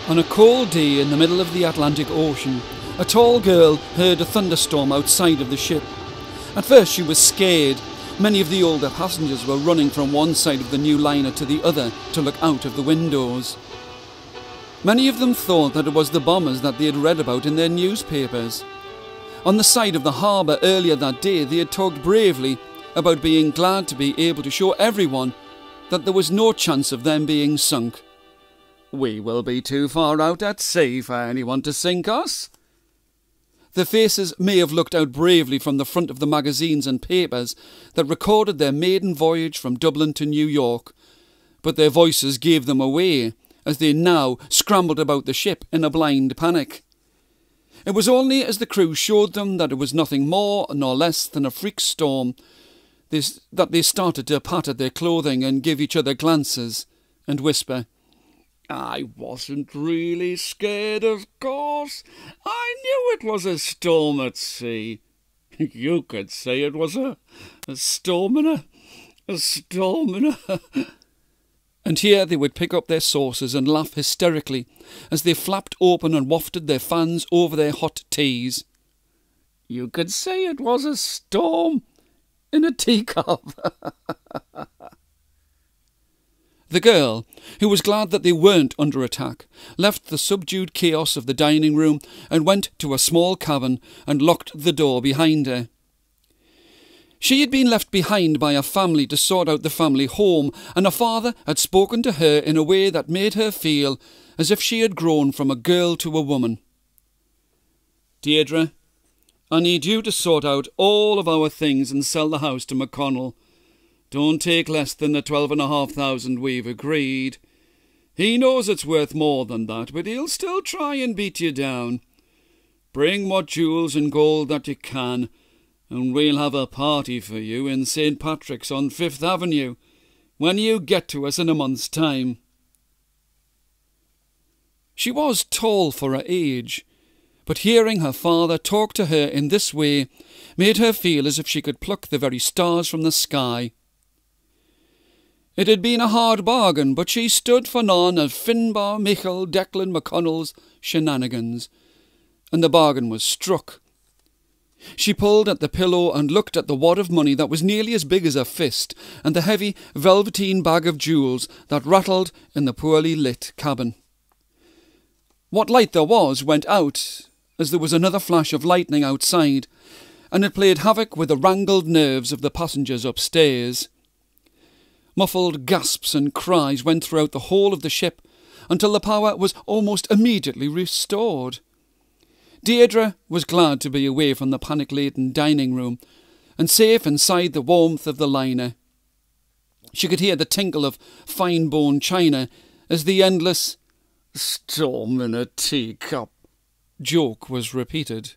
On a cold day in the middle of the Atlantic Ocean, a tall girl heard a thunderstorm outside of the ship. At first she was scared. Many of the older passengers were running from one side of the new liner to the other to look out of the windows. Many of them thought that it was the bombers that they had read about in their newspapers. On the side of the harbour earlier that day, they had talked bravely about being glad to be able to show everyone that there was no chance of them being sunk. "We will be too far out at sea for anyone to sink us." Their faces may have looked out bravely from the front of the magazines and papers that recorded their maiden voyage from Dublin to New York, but their voices gave them away as they now scrambled about the ship in a blind panic. It was only as the crew showed them that it was nothing more nor less than a freak storm that they started to pat at their clothing and give each other glances and whisper, "I wasn't really scared, of course. I knew it was a storm at sea. You could say it was a storm and a storm and a..." And here they would pick up their saucers and laugh hysterically as they flapped open and wafted their fans over their hot teas. "You could say it was a storm in a teacup." The girl, who was glad that they weren't under attack, left the subdued chaos of the dining room and went to a small cabin and locked the door behind her. She had been left behind by a family to sort out the family home, and her father had spoken to her in a way that made her feel as if she had grown from a girl to a woman. "Deirdre, I need you to sort out all of our things and sell the house to McConnell. Don't take less than the 12,500 we've agreed. He knows it's worth more than that, but he'll still try and beat you down. Bring what jewels and gold that you can, and we'll have a party for you in St. Patrick's on 5th Avenue when you get to us in a month's time." She was tall for her age, but hearing her father talk to her in this way made her feel as if she could pluck the very stars from the sky. It had been a hard bargain, but she stood for none of Finbar, Michael, Declan McConnell's shenanigans, and the bargain was struck. She pulled at the pillow and looked at the wad of money that was nearly as big as a fist, and the heavy velveteen bag of jewels that rattled in the poorly lit cabin. What light there was went out, as there was another flash of lightning outside, and it played havoc with the wrangled nerves of the passengers upstairs. Muffled gasps and cries went throughout the whole of the ship until the power was almost immediately restored. Deirdre was glad to be away from the panic-laden dining room and safe inside the warmth of the liner. She could hear the tinkle of fine-bone china as the endless "storm in a teacup" joke was repeated.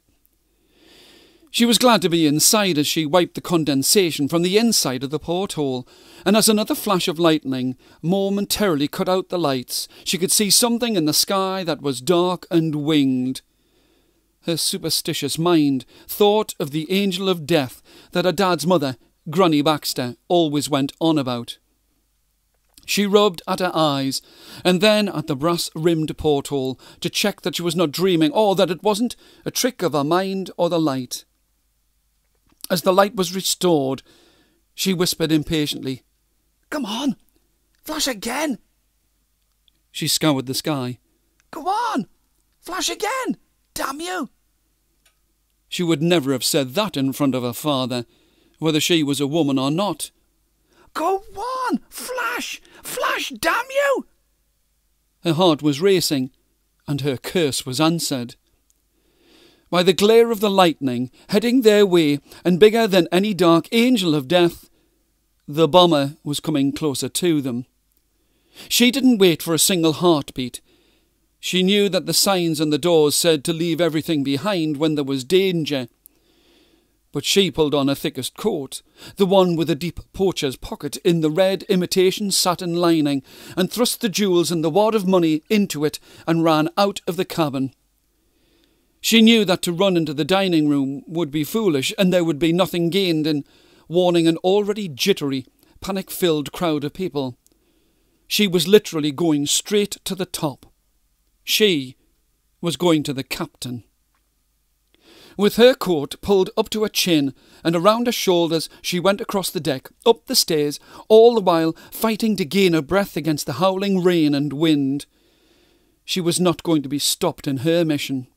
She was glad to be inside as she wiped the condensation from the inside of the porthole, and as another flash of lightning momentarily cut out the lights, she could see something in the sky that was dark and winged. Her superstitious mind thought of the angel of death that her dad's mother, Granny Baxter, always went on about. She rubbed at her eyes, and then at the brass-rimmed porthole to check that she was not dreaming, or that it wasn't a trick of her mind or the light. As the light was restored, she whispered impatiently, "Come on, flash again." She scoured the sky. "Go on, flash again, damn you." She would never have said that in front of her father, whether she was a woman or not. "Go on, flash, flash, damn you." Her heart was racing, and her curse was answered. By the glare of the lightning, heading their way and bigger than any dark angel of death, the bomber was coming closer to them. She didn't wait for a single heartbeat. She knew that the signs on the doors said to leave everything behind when there was danger. But she pulled on her thickest coat, the one with a deep poacher's pocket in the red imitation satin lining, and thrust the jewels and the wad of money into it and ran out of the cabin. She knew that to run into the dining room would be foolish, and there would be nothing gained in warning an already jittery, panic-filled crowd of people. She was literally going straight to the top. She was going to the captain. With her coat pulled up to her chin and around her shoulders, she went across the deck, up the stairs, all the while fighting to gain her breath against the howling rain and wind. She was not going to be stopped in her mission.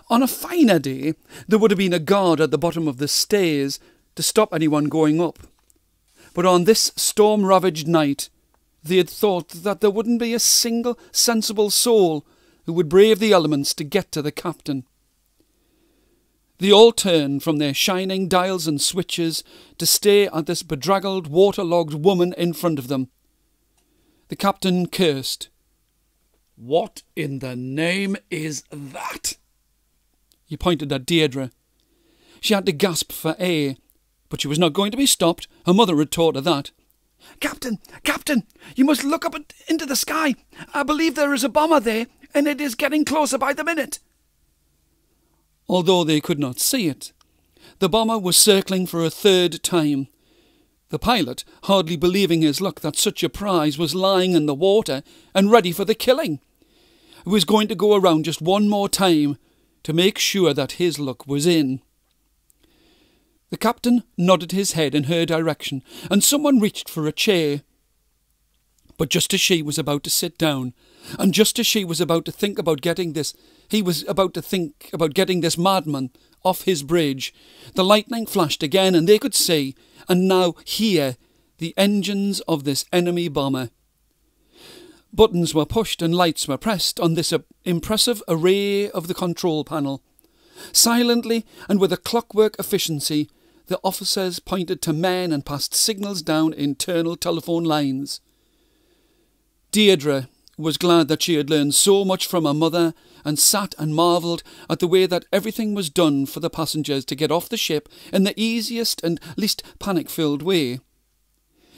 On a finer day, there would have been a guard at the bottom of the stairs to stop anyone going up. But on this storm-ravaged night, they had thought that there wouldn't be a single sensible soul who would brave the elements to get to the captain. They all turned from their shining dials and switches to stare at this bedraggled, waterlogged woman in front of them. The captain cursed. "What in the name is that?" He pointed at Deirdre. She had to gasp for air, but she was not going to be stopped. Her mother had taught her that. "Captain, Captain, you must look up into the sky. I believe there is a bomber there, and it is getting closer by the minute." Although they could not see it, the bomber was circling for a third time. The pilot hardly believing his luck that such a prize was lying in the water and ready for the killing. He was going to go around just one more time to make sure that his luck was in. The captain nodded his head in her direction, and someone reached for a chair. But just as she was about to sit down, and just as she was about to think about getting this, he was about to think about getting this madman off his bridge, the lightning flashed again, and they could see, and now hear, the engines of this enemy bomber. Buttons were pushed and lights were pressed on this impressive array of the control panel. Silently and with a clockwork efficiency, the officers pointed to men and passed signals down internal telephone lines. Deirdre was glad that she had learned so much from her mother, and sat and marvelled at the way that everything was done for the passengers to get off the ship in the easiest and least panic-filled way.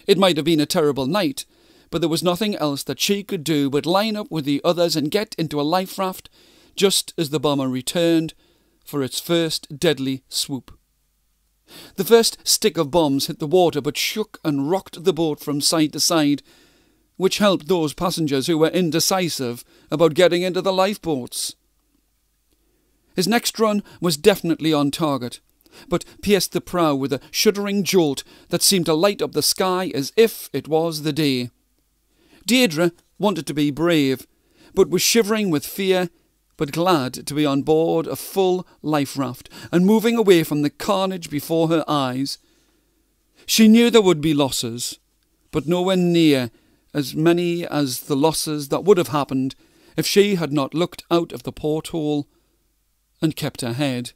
It might have been a terrible night, but there was nothing else that she could do but line up with the others and get into a life raft just as the bomber returned for its first deadly swoop. The first stick of bombs hit the water but shook and rocked the boat from side to side, which helped those passengers who were indecisive about getting into the lifeboats. His next run was definitely on target, but pierced the prow with a shuddering jolt that seemed to light up the sky as if it was the day. Deirdre wanted to be brave, but was shivering with fear, but glad to be on board a full life raft and moving away from the carnage before her eyes. She knew there would be losses, but nowhere near as many as the losses that would have happened if she had not looked out of the porthole and kept her head.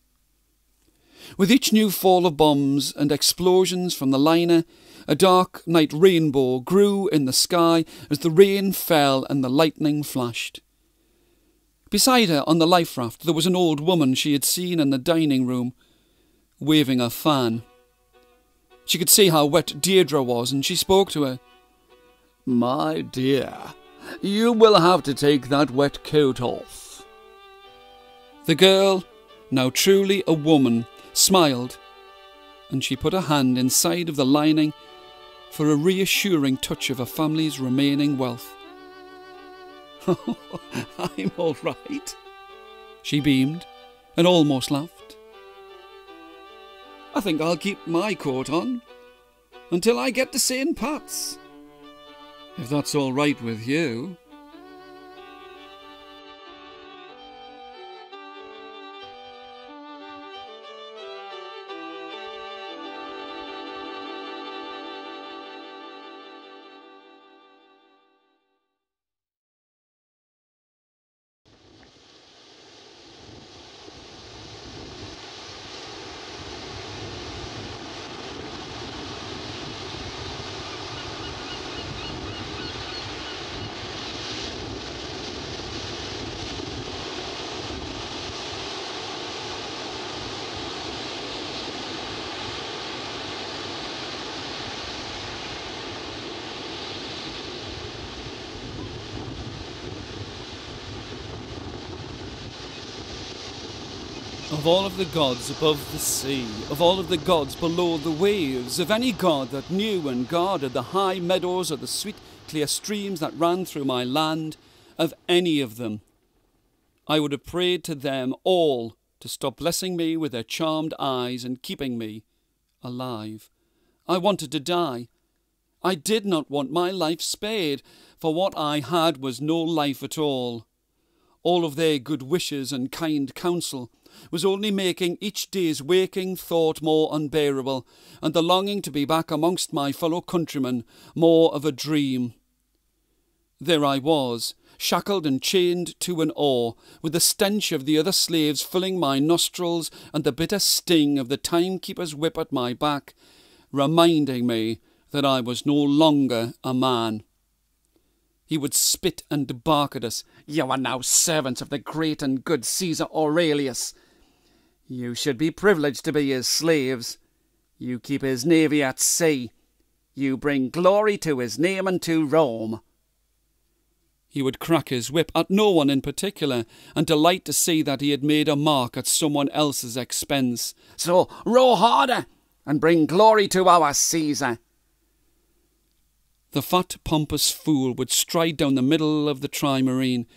With each new fall of bombs and explosions from the liner, a dark night rainbow grew in the sky as the rain fell and the lightning flashed. Beside her on the life raft there was an old woman she had seen in the dining room, waving a fan. She could see how wet Deirdre was, and she spoke to her. "My dear, you will have to take that wet coat off." The girl, now truly a woman, smiled, and she put her hand inside of the lining for a reassuring touch of her family's remaining wealth. "Oh, I'm all right," she beamed and almost laughed. "I think I'll keep my coat on until I get to St. Pat's, if that's all right with you." Of all of the gods above the sea, of all of the gods below the waves, of any god that knew and guarded the high meadows or the sweet clear streams that ran through my land, of any of them, I would have prayed to them all to stop blessing me with their charmed eyes and keeping me alive. I wanted to die. I did not want my life spared, for what I had was no life at all. All of their good wishes and kind counsel was only making each day's waking thought more unbearable, and the longing to be back amongst my fellow countrymen more of a dream. There I was, shackled and chained to an oar, with the stench of the other slaves filling my nostrils and the bitter sting of the timekeeper's whip at my back, reminding me that I was no longer a man. He would spit and bark at us. "You are now servants of the great and good Caesar Aurelius. You should be privileged to be his slaves. You keep his navy at sea. You bring glory to his name and to Rome." He would crack his whip at no one in particular, and delight to see that he had made a mark at someone else's expense. "So row harder, and bring glory to our Caesar." The fat, pompous fool would stride down the middle of the trimarine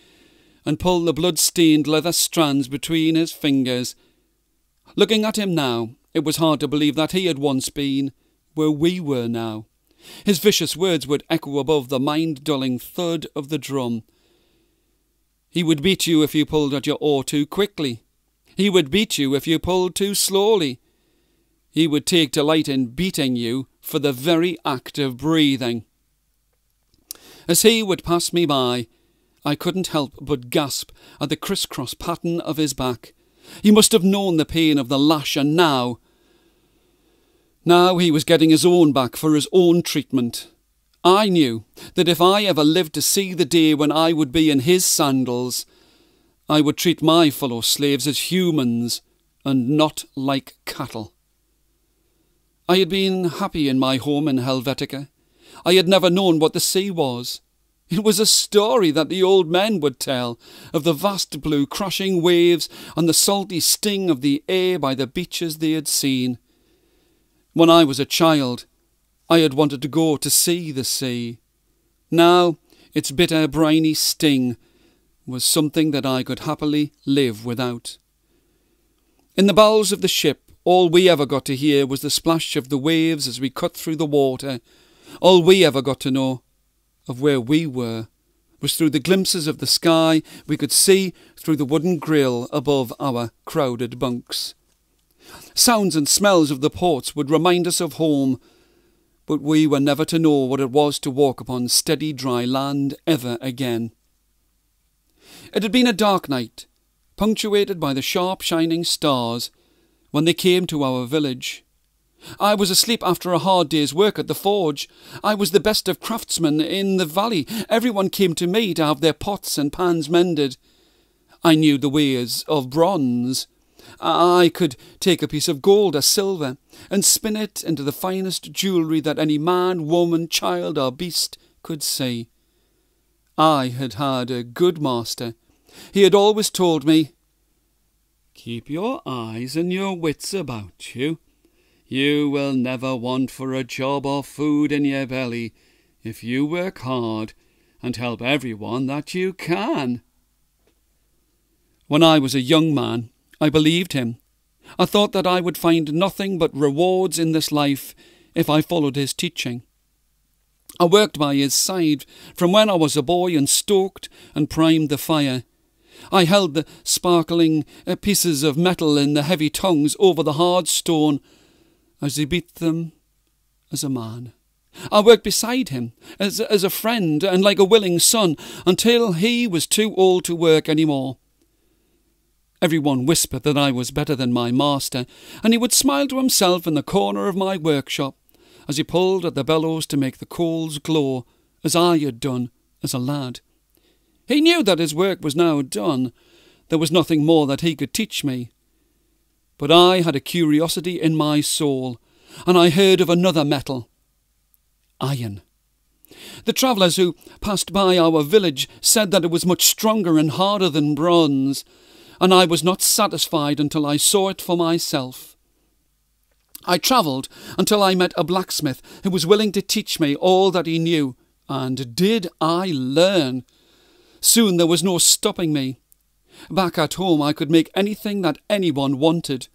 and pull the blood-stained leather strands between his fingers. Looking at him now, it was hard to believe that he had once been where we were now. His vicious words would echo above the mind-dulling thud of the drum. He would beat you if you pulled at your oar too quickly. He would beat you if you pulled too slowly. He would take delight in beating you for the very act of breathing. As he would pass me by, I couldn't help but gasp at the criss-cross pattern of his back. He must have known the pain of the lash, and now he was getting his own back for his own treatment. I knew that if I ever lived to see the day when I would be in his sandals, I would treat my fellow slaves as humans and not like cattle. I had been happy in my home in Helvetica. I had never known what the sea was. It was a story that the old men would tell, of the vast blue crashing waves and the salty sting of the air by the beaches they had seen. When I was a child, I had wanted to go to see the sea. Now its bitter, briny sting was something that I could happily live without. In the bowels of the ship, all we ever got to hear was the splash of the waves as we cut through the water. All we ever got to know of where we were was through the glimpses of the sky we could see through the wooden grille above our crowded bunks. Sounds and smells of the ports would remind us of home, but we were never to know what it was to walk upon steady dry land ever again. It had been a dark night, punctuated by the sharp shining stars, when they came to our village. I was asleep after a hard day's work at the forge. I was the best of craftsmen in the valley. Everyone came to me to have their pots and pans mended. I knew the ways of bronze. I could take a piece of gold or silver and spin it into the finest jewellery that any man, woman, child or beast could see. I had had a good master. He had always told me, "Keep your eyes and your wits about you. You will never want for a job or food in your belly if you work hard and help everyone that you can." When I was a young man, I believed him. I thought that I would find nothing but rewards in this life if I followed his teaching. I worked by his side from when I was a boy and stoked and primed the fire. I held the sparkling pieces of metal in the heavy tongs over the hard stone as he beat them as a man. I worked beside him as a friend and like a willing son until he was too old to work any more. Everyone whispered that I was better than my master, and he would smile to himself in the corner of my workshop as he pulled at the bellows to make the coals glow, as I had done as a lad. He knew that his work was now done. There was nothing more that he could teach me. But I had a curiosity in my soul, and I heard of another metal, iron. The travellers who passed by our village said that it was much stronger and harder than bronze, and I was not satisfied until I saw it for myself. I travelled until I met a blacksmith who was willing to teach me all that he knew, and did I learn! Soon there was no stopping me. Back at home I could make anything that anyone wanted.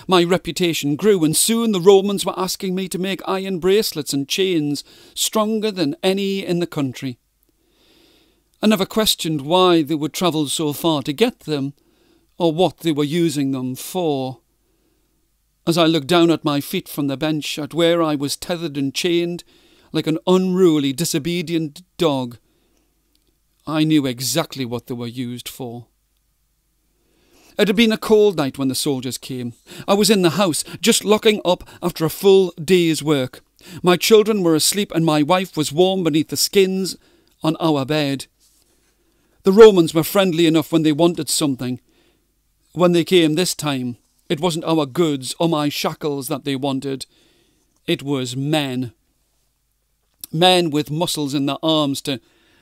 My reputation grew, and soon the Romans were asking me to make iron bracelets and chains stronger than any in the country. I never questioned why they would travel so far to get them, or what they were using them for. As I looked down at my feet from the bench, at where I was tethered and chained like an unruly, disobedient dog, I knew exactly what they were used for. It had been a cold night when the soldiers came. I was in the house, just locking up after a full day's work. My children were asleep and my wife was warm beneath the skins on our bed. The Romans were friendly enough when they wanted something. When they came this time, it wasn't our goods or my shackles that they wanted. It was men. Men with muscles in their arms to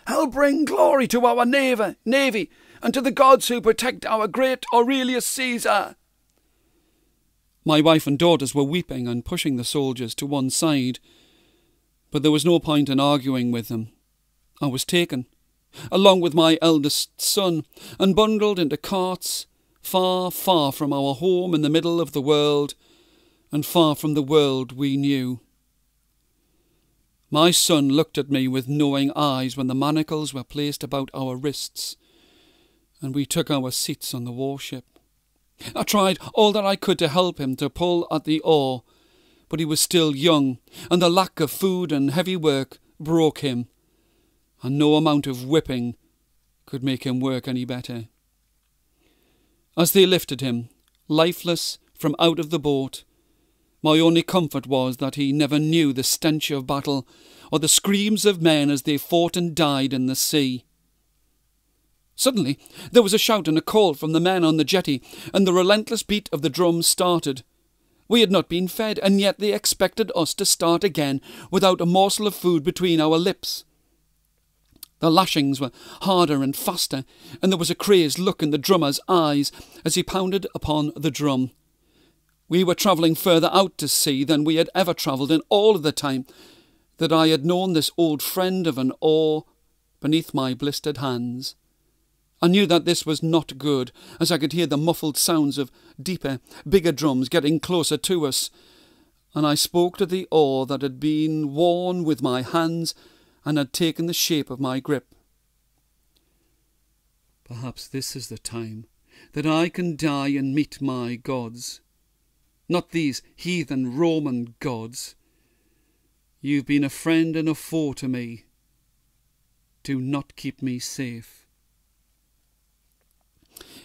help bring glory to our navy and to the gods who protect our great Aurelius Caesar. My wife and daughters were weeping and pushing the soldiers to one side, but there was no point in arguing with them. I was taken, along with my eldest son, and bundled into carts, far, far from our home in the middle of the world, and far from the world we knew. My son looked at me with knowing eyes when the manacles were placed about our wrists, and we took our seats on the warship. I tried all that I could to help him to pull at the oar, but he was still young, and the lack of food and heavy work broke him, and no amount of whipping could make him work any better. As they lifted him, lifeless, from out of the boat, my only comfort was that he never knew the stench of battle or the screams of men as they fought and died in the sea. Suddenly there was a shout and a call from the men on the jetty, and the relentless beat of the drums started. We had not been fed, and yet they expected us to start again without a morsel of food between our lips. The lashings were harder and faster, and there was a crazed look in the drummer's eyes as he pounded upon the drum. We were travelling further out to sea than we had ever travelled in all of the time that I had known this old friend of an oar beneath my blistered hands. I knew that this was not good, as I could hear the muffled sounds of deeper, bigger drums getting closer to us, and I spoke to the oar that had been worn with my hands and had taken the shape of my grip. Perhaps this is the time that I can die and meet my gods. Not these heathen Roman gods. You've been a friend and a foe to me. Do not keep me safe.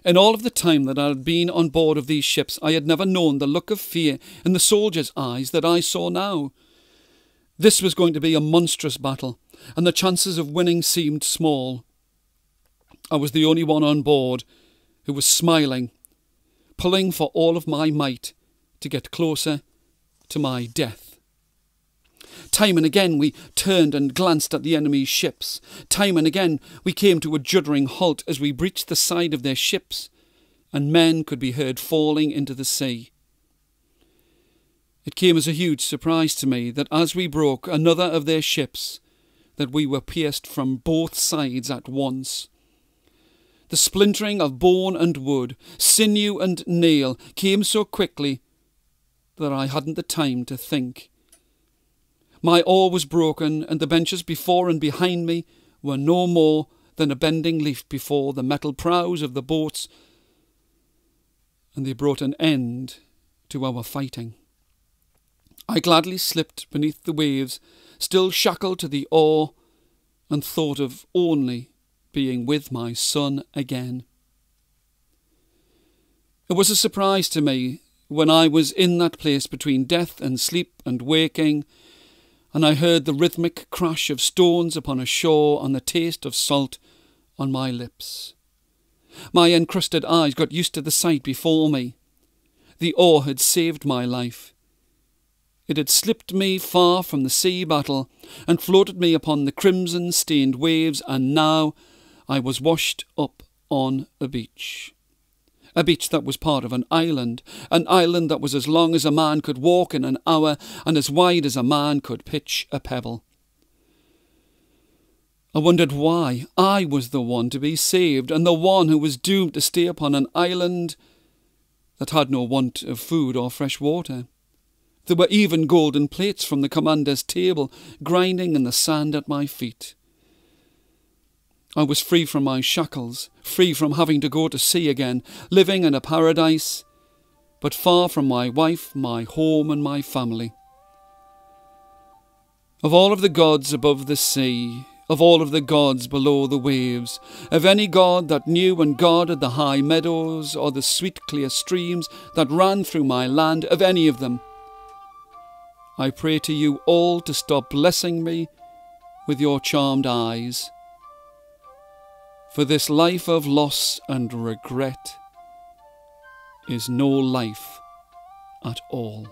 In all of the time that I had been on board of these ships, I had never known the look of fear in the soldiers' eyes that I saw now. This was going to be a monstrous battle, and the chances of winning seemed small. I was the only one on board who was smiling, pulling for all of my might to get closer to my death. Time and again we turned and glanced at the enemy's ships. Time and again we came to a juddering halt as we breached the side of their ships, and men could be heard falling into the sea. It came as a huge surprise to me that as we broke another of their ships, that we were pierced from both sides at once. The splintering of bone and wood, sinew and nail came so quickly that I hadn't the time to think. My oar was broken, and the benches before and behind me were no more than a bending leaf before the metal prows of the boats, and they brought an end to our fighting. I gladly slipped beneath the waves, still shackled to the oar, and thought of only being with my son again. It was a surprise to me when I was in that place between death and sleep and waking, and I heard the rhythmic crash of stones upon a shore and the taste of salt on my lips. My encrusted eyes got used to the sight before me. The oar had saved my life. It had slipped me far from the sea battle and floated me upon the crimson-stained waves, and now I was washed up on a beach. A beach that was part of an island that was as long as a man could walk in an hour and as wide as a man could pitch a pebble. I wondered why I was the one to be saved and the one who was doomed to stay upon an island that had no want of food or fresh water. There were even golden plates from the commander's table grinding in the sand at my feet. I was free from my shackles, free from having to go to sea again, living in a paradise, but far from my wife, my home and my family. Of all of the gods above the sea, of all of the gods below the waves, of any god that knew and guarded the high meadows or the sweet clear streams that ran through my land, of any of them, I pray to you all to stop blessing me with your charmed eyes. For this life of loss and regret is no life at all.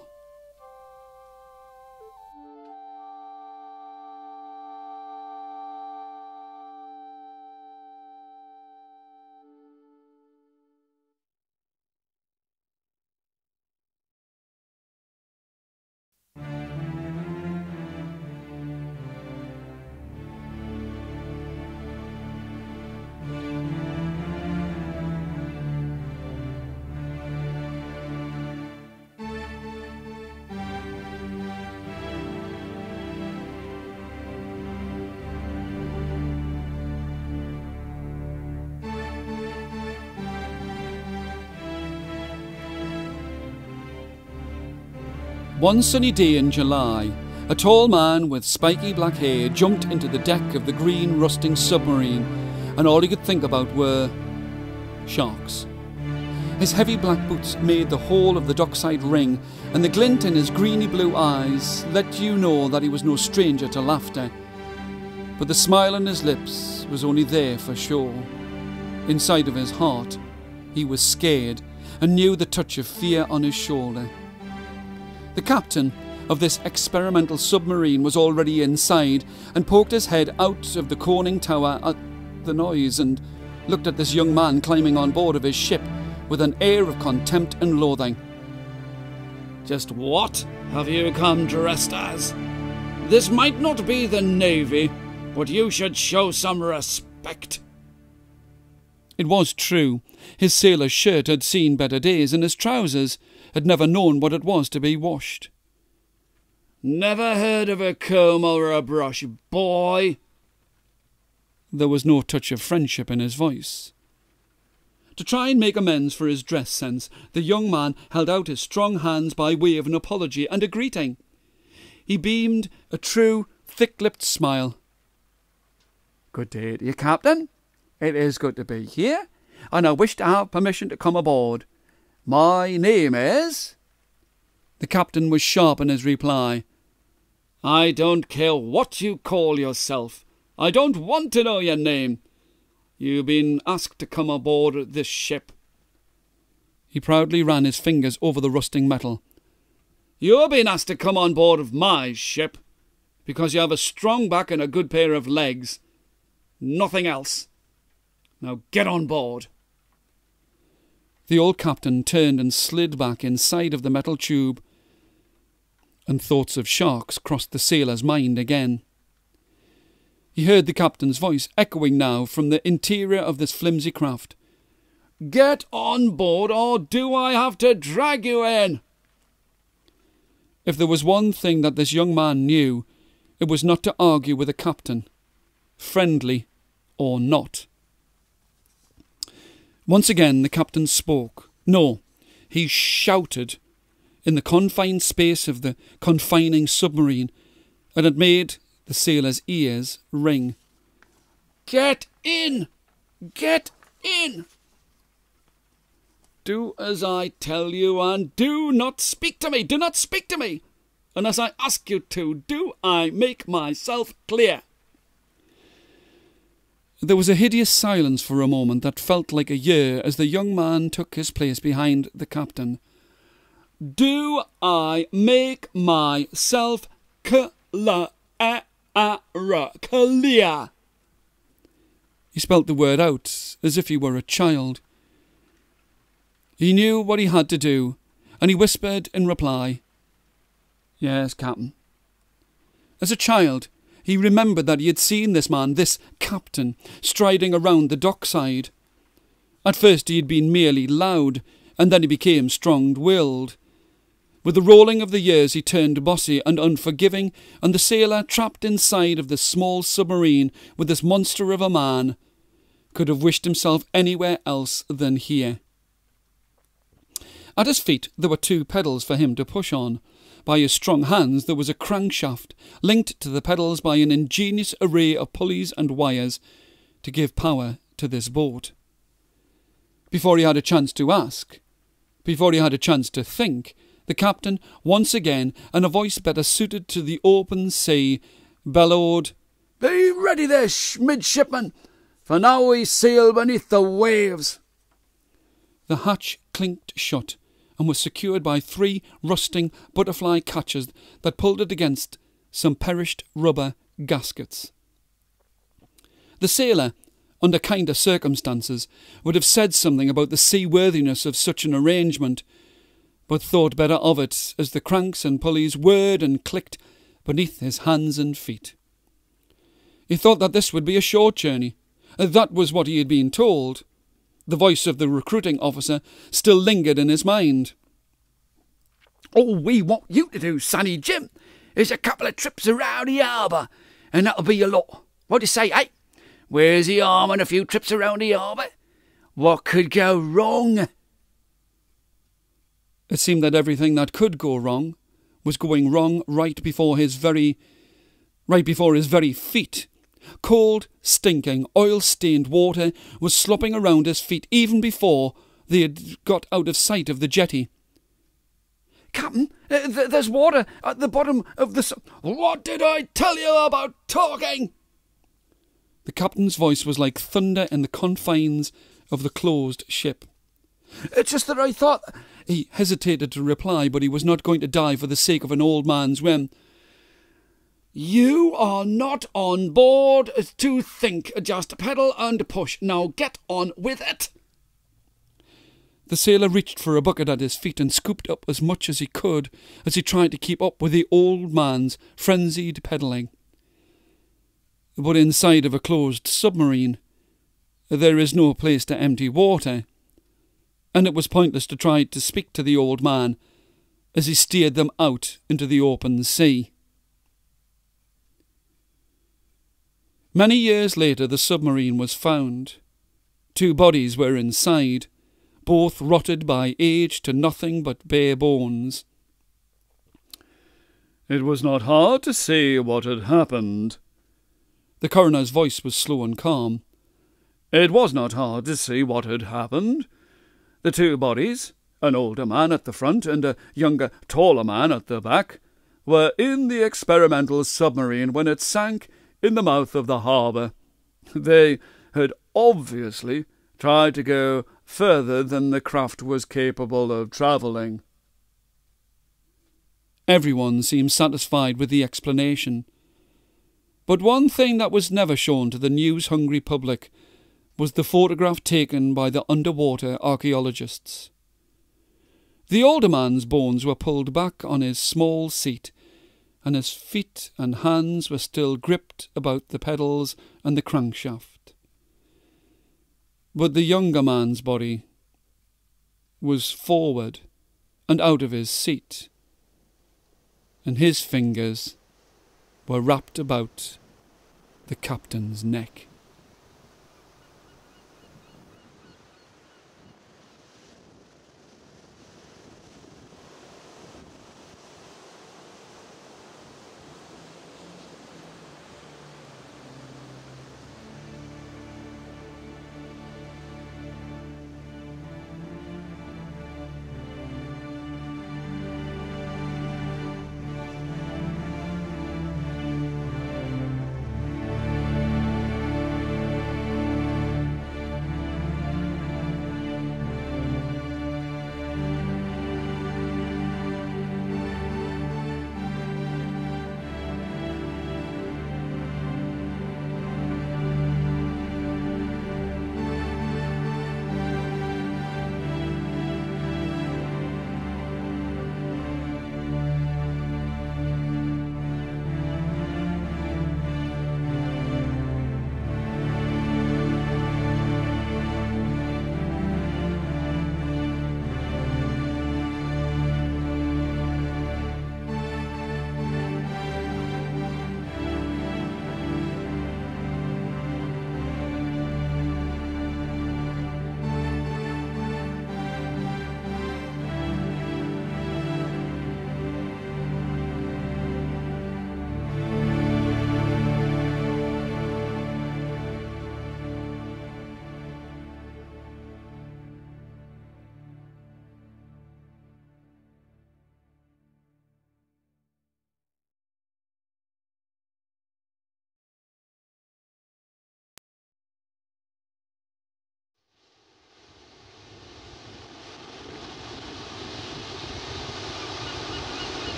One sunny day in July, a tall man with spiky black hair jumped into the deck of the green rusting submarine, and all he could think about were sharks. His heavy black boots made the whole of the dockside ring, and the glint in his greeny blue eyes let you know that he was no stranger to laughter. But the smile on his lips was only there for show. Inside of his heart, he was scared and knew the touch of fear on his shoulder. The captain of this experimental submarine was already inside and poked his head out of the conning tower at the noise and looked at this young man climbing on board of his ship with an air of contempt and loathing. Just what have you come dressed as? This might not be the Navy, but you should show some respect. It was true. His sailor's shirt had seen better days, and his trousers had never known what it was to be washed. Never heard of a comb or a brush, boy? There was no touch of friendship in his voice. To try and make amends for his dress sense, the young man held out his strong hands by way of an apology and a greeting. He beamed a true, thick-lipped smile. "Good day to you, Captain. It is good to be here, and I wish to have permission to come aboard. My name is—" The captain was sharp in his reply. "I don't care what you call yourself. I don't want to know your name. You've been asked to come aboard this ship." He proudly ran his fingers over the rusting metal. "You've been asked to come on board of my ship because you have a strong back and a good pair of legs. Nothing else. Now get on board." The old captain turned and slid back inside of the metal tube, and thoughts of sharks crossed the sailor's mind again. He heard the captain's voice echoing now from the interior of this flimsy craft. "Get on board, or do I have to drag you in?" If there was one thing that this young man knew, it was not to argue with a captain, friendly or not. Once again the captain spoke. No, he shouted in the confined space of the confining submarine, and it made the sailor's ears ring. "Get in! Get in! Do as I tell you, and do not speak to me! Do not speak to me! Unless I ask you to, do I make myself clear?" There was a hideous silence for a moment that felt like a year as the young man took his place behind the captain. "Do I make myself clear?" He spelt the word out as if he were a child. He knew what he had to do, and he whispered in reply, "Yes, Captain." As a child, He remembered that he had seen this man, this captain, striding around the dockside. At first he had been merely loud, and then he became strong-willed. With the rolling of the years he turned bossy and unforgiving, and the sailor, trapped inside of this small submarine with this monster of a man, could have wished himself anywhere else than here. At his feet there were 2 pedals for him to push on. By his strong hands there was a crankshaft, linked to the pedals by an ingenious array of pulleys and wires to give power to this boat. Before he had a chance to ask, before he had a chance to think, the captain, once again, in a voice better suited to the open sea, bellowed, "Be ready there, midshipman, for now we sail beneath the waves." The hatch clinked shut, and was secured by 3 rusting butterfly catches that pulled it against some perished rubber gaskets. The sailor, under kinder circumstances, would have said something about the seaworthiness of such an arrangement, but thought better of it as the cranks and pulleys whirred and clicked beneath his hands and feet. He thought that this would be a short journey. That was what he had been told. The voice of the recruiting officer still lingered in his mind. "All we want you to do, Sonny Jim, is a couple of trips around the harbour, and that'll be your lot. What do you say, eh? Where's the arm and a few trips around the harbour? What could go wrong?" It seemed that everything that could go wrong was going wrong right before his very feet. Cold, stinking, oil-stained water was slopping around his feet even before they had got out of sight of the jetty. "Captain, there's water at the bottom of the..." "What did I tell you about talking?" The captain's voice was like thunder in the confines of the closed ship. "It's just that I thought..." He hesitated to reply, but he was not going to die for the sake of an old man's whim. "You are not on board to think, just pedal and push. Now get on with it." The sailor reached for a bucket at his feet and scooped up as much as he could as he tried to keep up with the old man's frenzied pedalling. But inside of a closed submarine, there is no place to empty water, and it was pointless to try to speak to the old man as he steered them out into the open sea. Many years later the submarine was found. 2 bodies were inside, both rotted by age to nothing but bare bones. "It was not hard to see what had happened." The coroner's voice was slow and calm. "It was not hard to see what had happened. The 2 bodies, an older man at the front and a younger, taller man at the back, were in the experimental submarine when it sank in the mouth of the harbour. They had obviously tried to go further than the craft was capable of travelling." Everyone seemed satisfied with the explanation. But one thing that was never shown to the news-hungry public was the photograph taken by the underwater archaeologists. The older man's bones were pulled back on his small seat, and his feet and hands were still gripped about the pedals and the crankshaft. But the younger man's body was forward and out of his seat, and his fingers were wrapped about the captain's neck.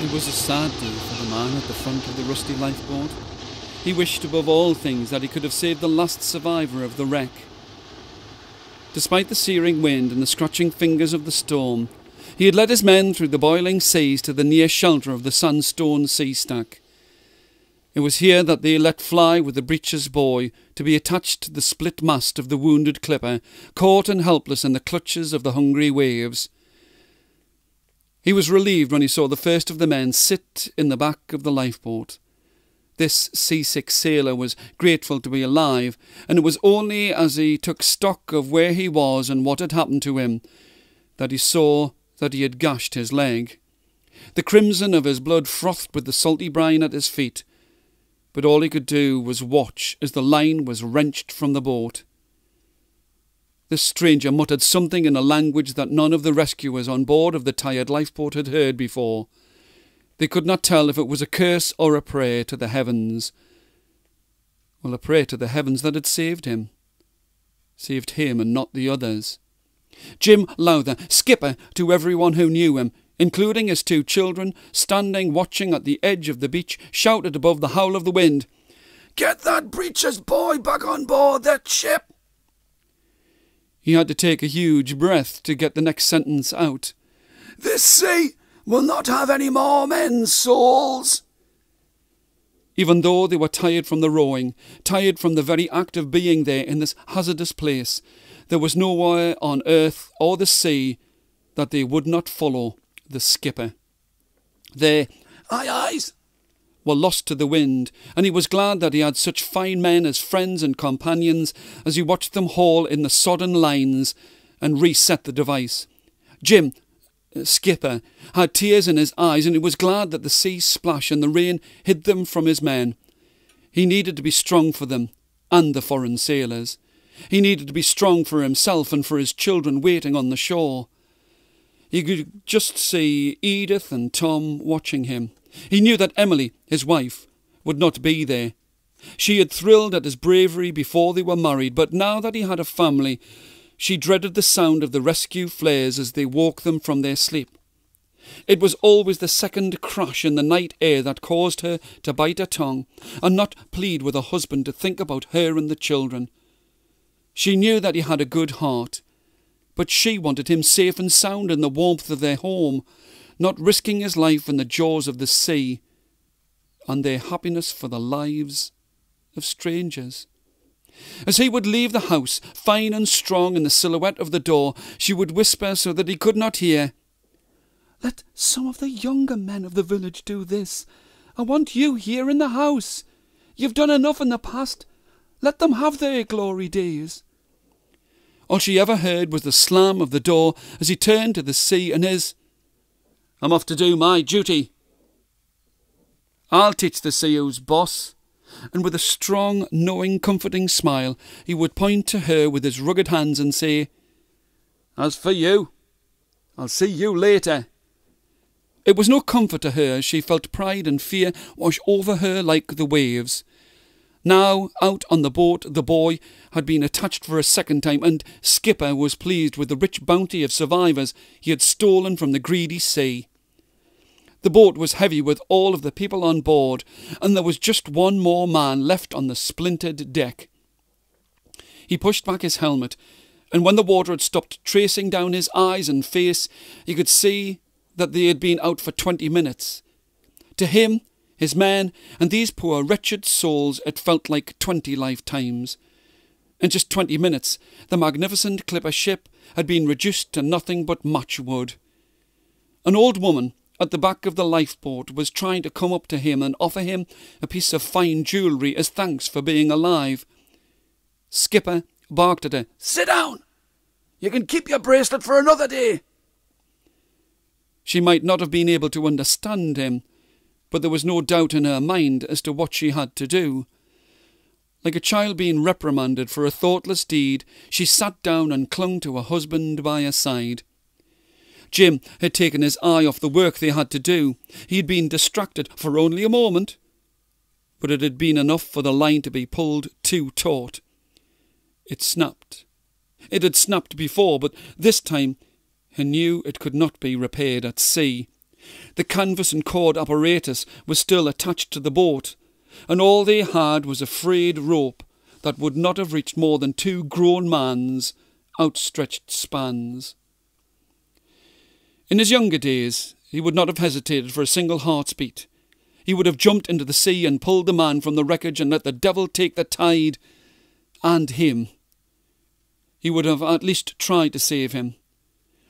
It was a sad day for the man at the front of the rusty lifeboat. He wished above all things that he could have saved the last survivor of the wreck. Despite the searing wind and the scratching fingers of the storm, he had led his men through the boiling seas to the near shelter of the sandstone sea stack. It was here that they let fly with the breeches buoy to be attached to the split mast of the wounded clipper, caught and helpless in the clutches of the hungry waves. He was relieved when he saw the first of the men sit in the back of the lifeboat. This seasick sailor was grateful to be alive, and it was only as he took stock of where he was and what had happened to him that he saw that he had gashed his leg. The crimson of his blood frothed with the salty brine at his feet, but all he could do was watch as the line was wrenched from the boat. This stranger muttered something in a language that none of the rescuers on board of the tired lifeboat had heard before. They could not tell if it was a curse or a prayer to the heavens. Well, a prayer to the heavens that had saved him. Saved him and not the others. Jim Lowther, skipper to everyone who knew him, including his 2 children, standing watching at the edge of the beach, shouted above the howl of the wind, "Get that breeches boy back on board that ship!" He had to take a huge breath to get the next sentence out. "This sea will not have any more men's souls." Even though they were tired from the rowing, tired from the very act of being there in this hazardous place, there was nowhere on earth or the sea that they would not follow the skipper. Their Aye-ayes were lost to the wind, and he was glad that he had such fine men as friends and companions as he watched them haul in the sodden lines and reset the device. Jim, skipper, had tears in his eyes, and he was glad that the sea splash and the rain hid them from his men. He needed to be strong for them and the foreign sailors. He needed to be strong for himself and for his children waiting on the shore. He could just see Edith and Tom watching him. He knew that Emily, his wife, would not be there. She had thrilled at his bravery before they were married, but now that he had a family, she dreaded the sound of the rescue flares as they woke them from their sleep. It was always the second crash in the night air that caused her to bite her tongue and not plead with her husband to think about her and the children. She knew that he had a good heart, but she wanted him safe and sound in the warmth of their home, not risking his life in the jaws of the sea, and their happiness for the lives of strangers. As he would leave the house, fine and strong in the silhouette of the door, she would whisper so that he could not hear, "Let some of the younger men of the village do this. I want you here in the house. You've done enough in the past. Let them have their glory days." All she ever heard was the slam of the door as he turned to the sea and his, "I'm off to do my duty. I'll teach the sea who's boss." And with a strong, knowing, comforting smile, he would point to her with his rugged hands and say, "As for you, I'll see you later." It was no comfort to her as she felt pride and fear wash over her like the waves. Now, out on the boat, the boy had been attached for a second time, and Skipper was pleased with the rich bounty of survivors he had stolen from the greedy sea. The boat was heavy with all of the people on board, and there was just one more man left on the splintered deck. He pushed back his helmet, and when the water had stopped tracing down his eyes and face, he could see that they had been out for 20 minutes. To him, his men, and these poor wretched souls, it felt like 20 lifetimes. In just 20 minutes, the magnificent clipper ship had been reduced to nothing but matchwood. An old woman at the back of the lifeboat was trying to come up to him and offer him a piece of fine jewellery as thanks for being alive. Skipper barked at her, "Sit down! You can keep your bracelet for another day." She might not have been able to understand him, but there was no doubt in her mind as to what she had to do. Like a child being reprimanded for a thoughtless deed, she sat down and clung to her husband by her side. Jim had taken his eye off the work they had to do. He had been distracted for only a moment, but it had been enough for the line to be pulled too taut. It snapped. It had snapped before, but this time he knew it could not be repaired at sea. The canvas and cord apparatus was still attached to the boat, and all they had was a frayed rope that would not have reached more than 2 grown men's outstretched spans. In his younger days, he would not have hesitated for a single heartbeat. He would have jumped into the sea and pulled the man from the wreckage and let the devil take the tide and him. He would have at least tried to save him,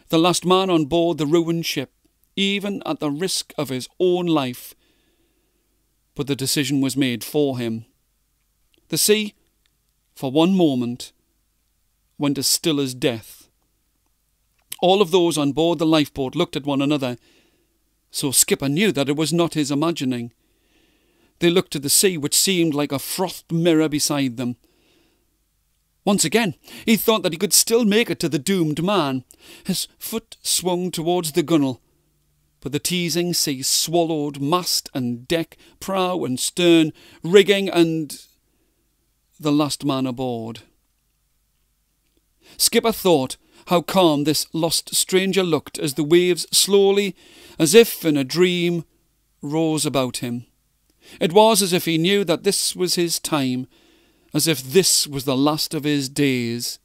the last man on board the ruined ship, even at the risk of his own life. But the decision was made for him. The sea, for one moment, went as still as death. All of those on board the lifeboat looked at one another, so Skipper knew that it was not his imagining. They looked to the sea, which seemed like a frothed mirror beside them. Once again, he thought that he could still make it to the doomed man. His foot swung towards the gunwale, but the teasing sea swallowed mast and deck, prow and stern, rigging and the last man aboard. Skipper thought how calm this lost stranger looked as the waves slowly, as if in a dream, rose about him. It was as if he knew that this was his time, as if this was the last of his days.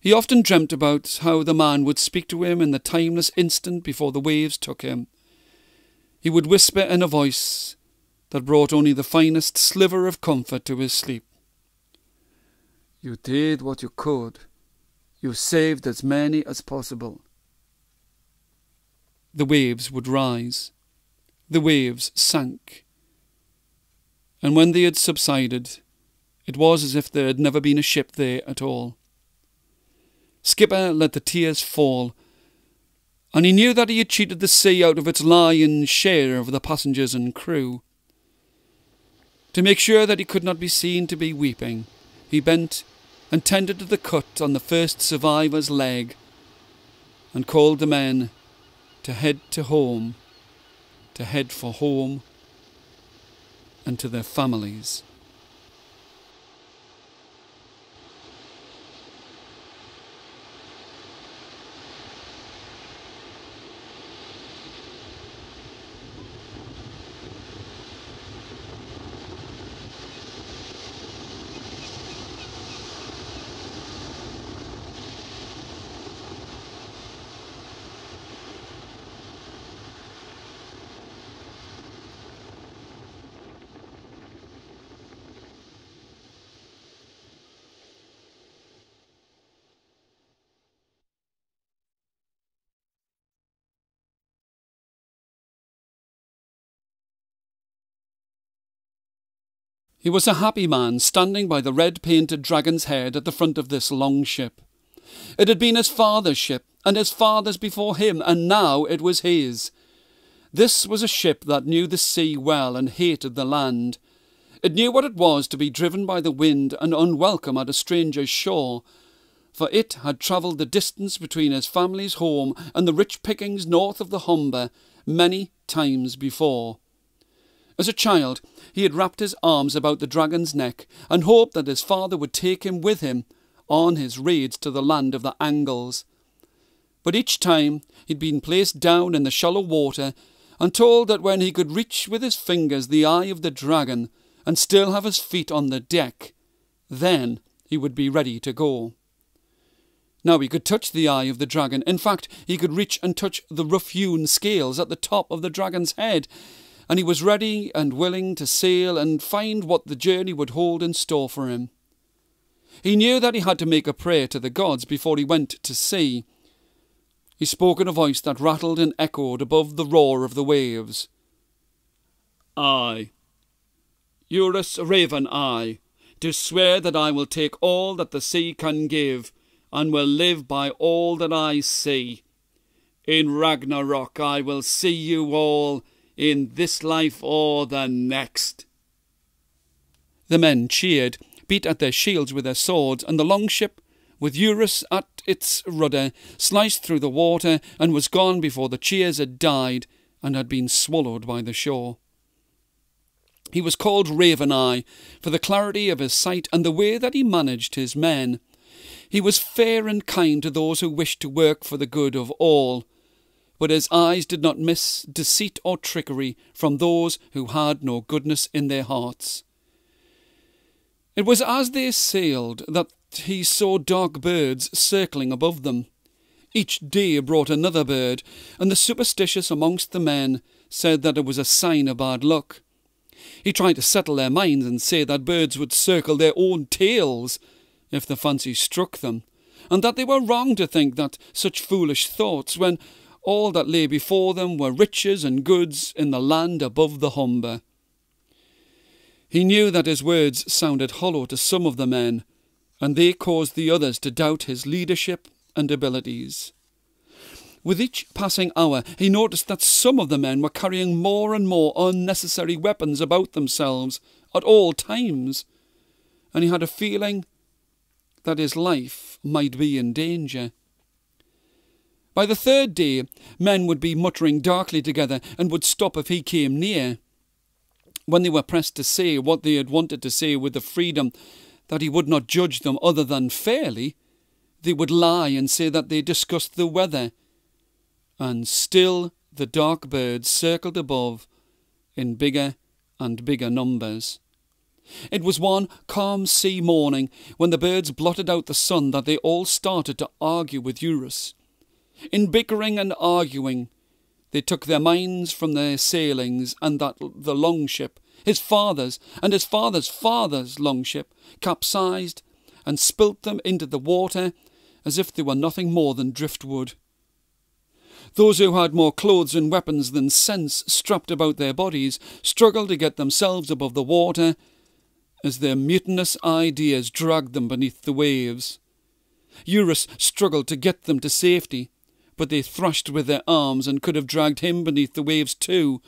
He often dreamt about how the man would speak to him in the timeless instant before the waves took him. He would whisper in a voice that brought only the finest sliver of comfort to his sleep. "You did what you could. You saved as many as possible." The waves would rise. The waves sank. And when they had subsided, it was as if there had never been a ship there at all. Skipper let the tears fall, and he knew that he had cheated the sea out of its lion's share of the passengers and crew. To make sure that he could not be seen to be weeping, he bent and tended to the cut on the first survivor's leg, and called the men to head for home, and to their families. He was a happy man standing by the red-painted dragon's head at the front of this long ship. It had been his father's ship, and his father's before him, and now it was his. This was a ship that knew the sea well and hated the land. It knew what it was to be driven by the wind and unwelcome at a stranger's shore, for it had travelled the distance between his family's home and the rich pickings north of the Humber many times before. As a child, he had wrapped his arms about the dragon's neck and hoped that his father would take him with him on his raids to the land of the Angles. But each time he'd been placed down in the shallow water and told that when he could reach with his fingers the eye of the dragon and still have his feet on the deck, then he would be ready to go. Now he could touch the eye of the dragon. In fact, he could reach and touch the rough-hewn scales at the top of the dragon's head, and he was ready and willing to sail and find what the journey would hold in store for him. He knew that he had to make a prayer to the gods before he went to sea. He spoke in a voice that rattled and echoed above the roar of the waves. "I, Eurus Raven-Eye, do swear that I will take all that the sea can give, and will live by all that I see. In Ragnarok I will see you all, in this life or the next." The men cheered, beat at their shields with their swords, and the longship, with Eurus at its rudder, sliced through the water and was gone before the cheers had died and had been swallowed by the shore. He was called Raven-Eye for the clarity of his sight and the way that he managed his men. He was fair and kind to those who wished to work for the good of all, but his eyes did not miss deceit or trickery from those who had no goodness in their hearts. It was as they sailed that he saw dark birds circling above them. Each day brought another bird, and the superstitious amongst the men said that it was a sign of bad luck. He tried to settle their minds and say that birds would circle their own tails if the fancy struck them, and that they were wrong to think that such foolish thoughts when all that lay before them were riches and goods in the land above the Humber. He knew that his words sounded hollow to some of the men, and they caused the others to doubt his leadership and abilities. With each passing hour, he noticed that some of the men were carrying more and more unnecessary weapons about themselves at all times, and he had a feeling that his life might be in danger. By the third day, men would be muttering darkly together and would stop if he came near. When they were pressed to say what they had wanted to say with the freedom that he would not judge them other than fairly, they would lie and say that they discussed the weather. And still the dark birds circled above in bigger and bigger numbers. It was one calm sea morning when the birds blotted out the sun that they all started to argue with Eurus. In bickering and arguing, they took their minds from their sailings and that the longship, his father's and his father's father's longship, capsized and spilt them into the water as if they were nothing more than driftwood. Those who had more clothes and weapons than sense strapped about their bodies struggled to get themselves above the water as their mutinous ideas dragged them beneath the waves. Eurus struggled to get them to safety, but they thrashed with their arms and could have dragged him beneath the waves too,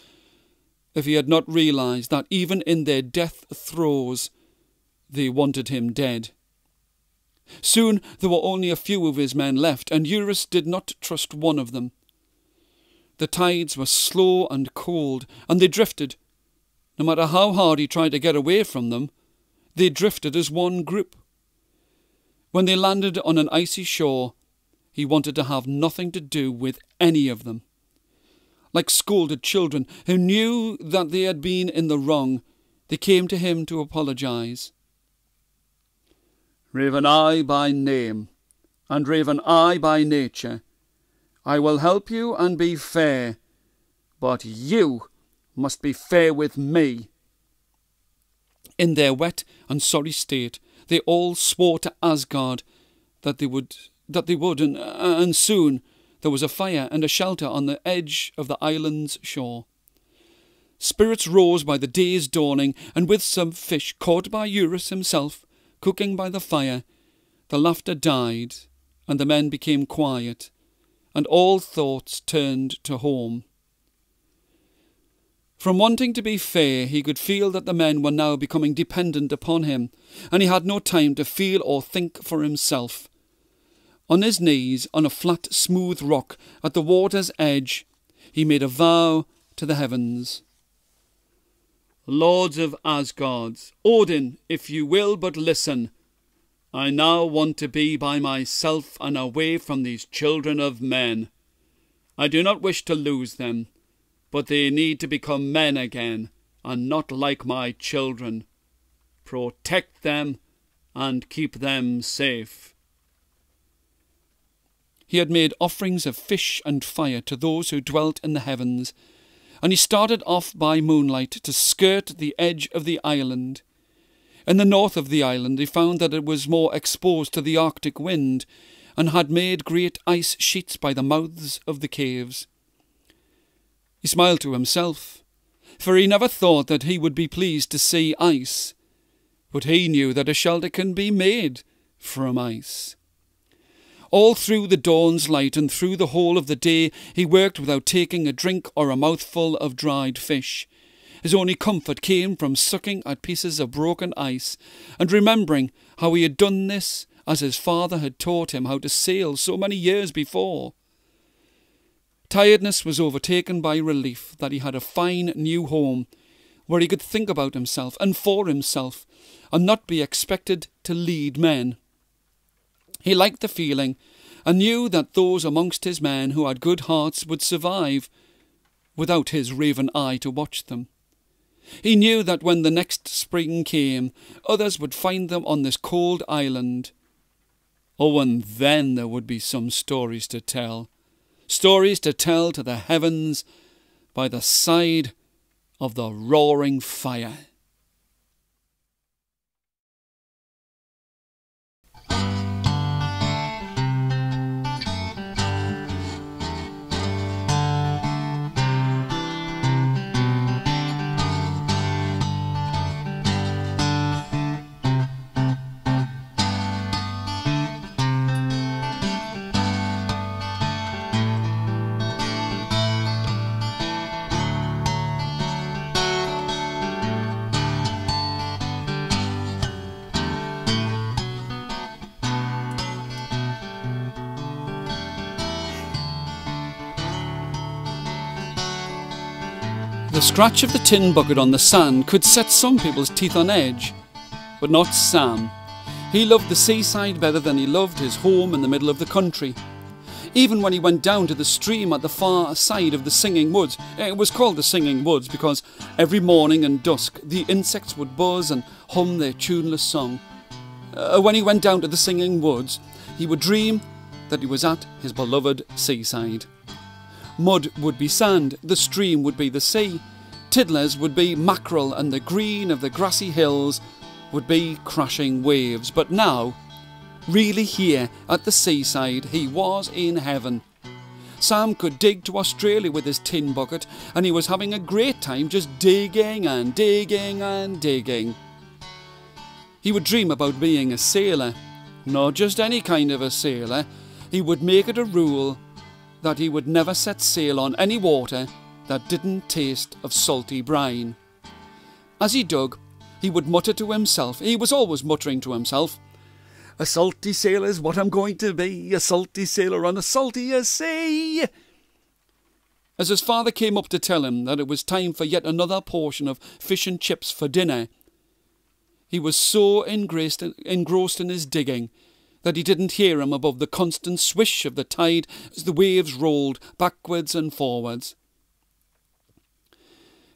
if he had not realized that even in their death throes they wanted him dead. Soon there were only a few of his men left, and Eurus did not trust one of them. The tides were slow and cold, and they drifted. No matter how hard he tried to get away from them, they drifted as one group. When they landed on an icy shore, he wanted to have nothing to do with any of them. Like scolded children who knew that they had been in the wrong, they came to him to apologize. Raven I by name, and Raven I by nature, I will help you and be fair, but you must be fair with me. In their wet and sorry state, they all swore to Asgard that they would, and soon there was a fire and a shelter on the edge of the island's shore. Spirits rose by the day's dawning, and with some fish caught by Eurus himself, cooking by the fire, the laughter died, and the men became quiet, and all thoughts turned to home. From wanting to be fair, he could feel that the men were now becoming dependent upon him, and he had no time to feel or think for himself. On his knees, on a flat, smooth rock at the water's edge, he made a vow to the heavens. Lords of Asgard, Odin, if you will but listen, I now want to be by myself and away from these children of men. I do not wish to lose them, but they need to become men again, and not like my children. Protect them and keep them safe. He had made offerings of fish and fire to those who dwelt in the heavens, and he started off by moonlight to skirt the edge of the island. In the north of the island he found that it was more exposed to the Arctic wind, and had made great ice sheets by the mouths of the caves. He smiled to himself, for he never thought that he would be pleased to see ice, but he knew that a shelter can be made from ice. All through the dawn's light and through the whole of the day he worked without taking a drink or a mouthful of dried fish. His only comfort came from sucking at pieces of broken ice and remembering how he had done this as his father had taught him how to sail so many years before. Tiredness was overtaken by relief that he had a fine new home where he could think about himself and for himself and not be expected to lead men. He liked the feeling and knew that those amongst his men who had good hearts would survive, without his raven eye to watch them. He knew that when the next spring came, others would find them on this cold island. Oh, and then there would be some stories to tell to the heavens by the side of the roaring fire. The scratch of the tin bucket on the sand could set some people's teeth on edge, but not Sam. He loved the seaside better than he loved his home in the middle of the country. Even when he went down to the stream at the far side of the Singing Woods, it was called the Singing Woods because every morning and dusk the insects would buzz and hum their tuneless song. When he went down to the Singing Woods, he would dream that he was at his beloved seaside. Mud would be sand, the stream would be the sea, tiddlers would be mackerel, and the green of the grassy hills would be crashing waves. But now, really here at the seaside, he was in heaven. Sam could dig to Australia with his tin bucket, and he was having a great time just digging and digging and digging. He would dream about being a sailor, not just any kind of a sailor. He would make it a rule that he would never set sail on any water that didn't taste of salty brine. As he dug, he would mutter to himself. He was always muttering to himself, "A salty sailor's what I'm going to be, a salty sailor on a saltier sea." As his father came up to tell him that it was time for yet another portion of fish and chips for dinner, he was so engrossed in his digging that he didn't hear him above the constant swish of the tide as the waves rolled backwards and forwards.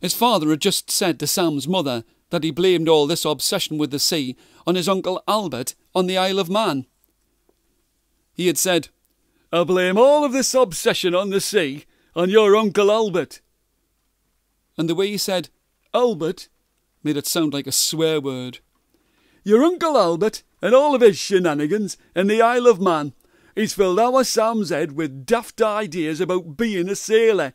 His father had just said to Sam's mother that he blamed all this obsession with the sea on his Uncle Albert on the Isle of Man. He had said, "I blame all of this obsession on the sea on your Uncle Albert." And the way he said Albert made it sound like a swear word. "Your Uncle Albert and all of his shenanigans in the Isle of Man. He's filled our Sam's head with daft ideas about being a sailor.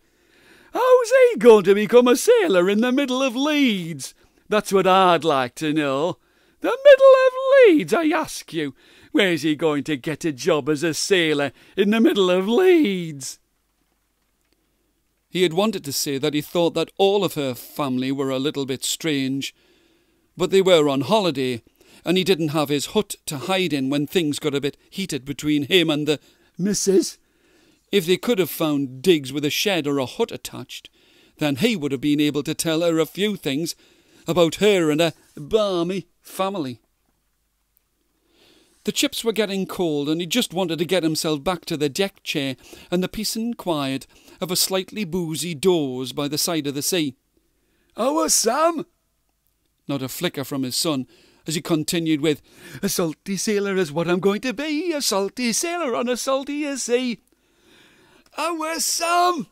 How's he going to become a sailor in the middle of Leeds? That's what I'd like to know. The middle of Leeds, I ask you. Where's he going to get a job as a sailor in the middle of Leeds?" He had wanted to say that he thought that all of her family were a little bit strange, but they were on holiday, and he didn't have his hut to hide in when things got a bit heated between him and the missus. If they could have found digs with a shed or a hut attached, then he would have been able to tell her a few things about her and her balmy family. The chips were getting cold, and he just wanted to get himself back to the deck chair and the peace and quiet of a slightly boozy doze by the side of the sea. "Our Sam?" Not a flicker from his son, as he continued with, "A salty sailor is what I'm going to be, a salty sailor on a saltier sea." "Our Sam!"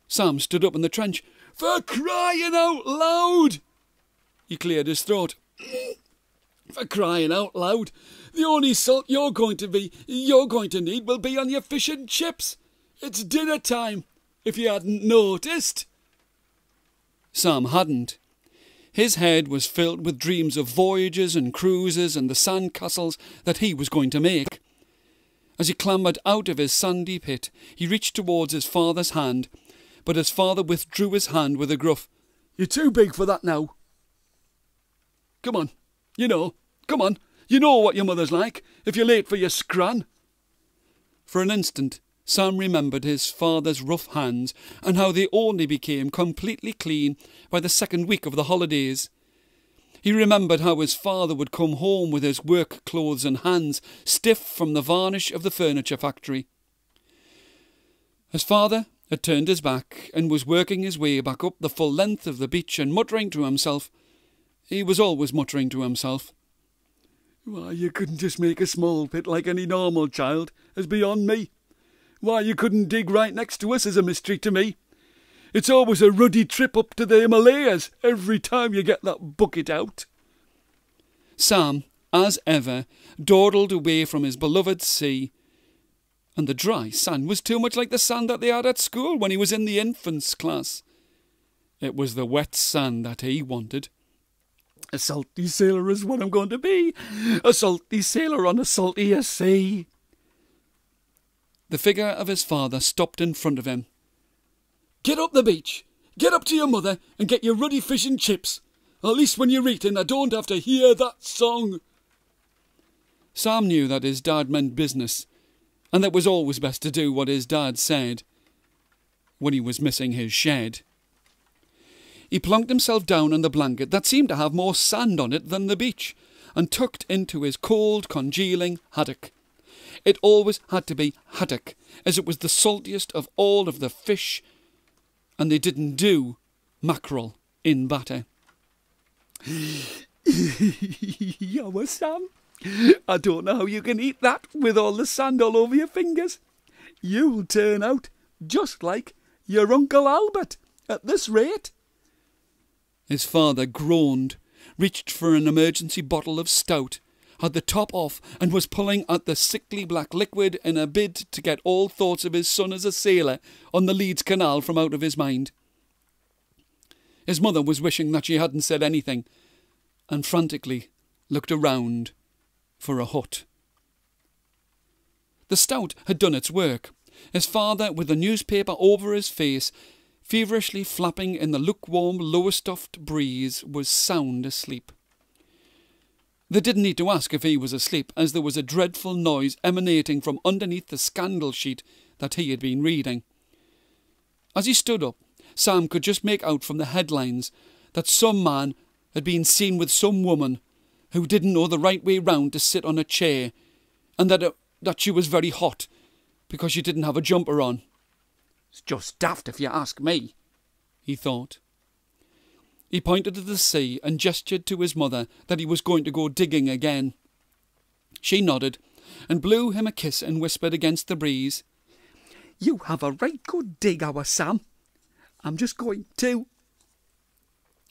Sam stood up in the trench. "For crying out loud!" He cleared his throat. "For crying out loud! The only salt you're going to need will be on your fish and chips. It's dinner time, if you hadn't noticed." Sam hadn't. His head was filled with dreams of voyages and cruises and the sand castles that he was going to make. As he clambered out of his sandy pit, he reached towards his father's hand, but his father withdrew his hand with a gruff, "You're too big for that now. Come on, come on, you know what your mother's like, if you're late for your scran." For an instant, Sam remembered his father's rough hands and how they only became completely clean by the second week of the holidays. He remembered how his father would come home with his work clothes and hands stiff from the varnish of the furniture factory. His father had turned his back and was working his way back up the full length of the beach and muttering to himself. He was always muttering to himself. Why you couldn't just make a small pit like any normal child is beyond me. Why you couldn't dig right next to us is a mystery to me. It's always a ruddy trip up to the Himalayas every time you get that bucket out. Sam, as ever, dawdled away from his beloved sea, and the dry sand was too much like the sand that they had at school when he was in the infants' class. It was the wet sand that he wanted. A salty sailor is what I'm going to be. A salty sailor on a saltier sea. The figure of his father stopped in front of him. Get up the beach. Get up to your mother and get your ruddy fish and chips. At least when you're eating, I don't have to hear that song. Sam knew that his dad meant business, and that it was always best to do what his dad said when he was missing his shed. He plunked himself down on the blanket that seemed to have more sand on it than the beach, and tucked into his cold, congealing haddock. It always had to be haddock, as it was the saltiest of all of the fish, and they didn't do mackerel in batter. Yower, Sam, I don't know how you can eat that with all the sand all over your fingers. You'll turn out just like your Uncle Albert at this rate. His father groaned, reached for an emergency bottle of stout, had the top off, and was pulling at the sickly black liquid in a bid to get all thoughts of his son as a sailor on the Leeds Canal from out of his mind. His mother was wishing that she hadn't said anything, and frantically looked around for a hut. The stout had done its work. His father, with the newspaper over his face, feverishly flapping in the lukewarm, lower-stuffed breeze, was sound asleep. They didn't need to ask if he was asleep, as there was a dreadful noise emanating from underneath the scandal sheet that he had been reading. As he stood up, Sam could just make out from the headlines that some man had been seen with some woman who didn't know the right way round to sit on a chair, and that she was very hot because she didn't have a jumper on. It's just daft if you ask me, he thought. He pointed to the sea and gestured to his mother that he was going to go digging again. She nodded and blew him a kiss and whispered against the breeze, You have a right good dig, our Sam. I'm just going to.